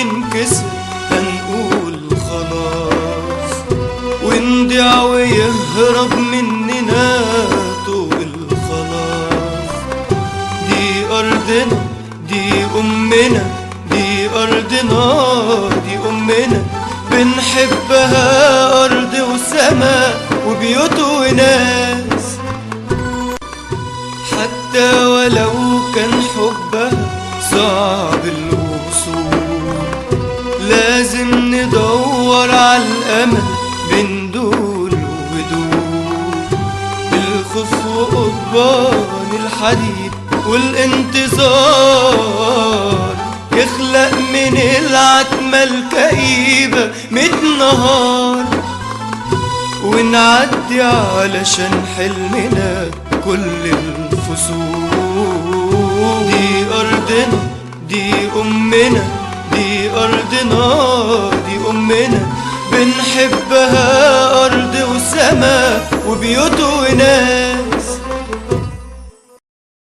ننكسر هنقول خلاص، ونضيع ويهرب مننا طوق الخلاص. دي أرضنا دي أمنا، دي أرضنا دي أمنا، بنحبها أرض وسماء وبيوت وناس. حتى ولو كان حبها صعب الوصول، لازم ندور على الأمل بين دول ودول. بالخوف وقضبان الحديد والانتظار يخلق من العتمة الكئيبة 100 نهار، ونعدي علشان حلمنا كل الفصول. دي أرضنا دي أمنا، دي أرضنا دي أمنا، بنحبها أرض وسماء وبيوت وناس.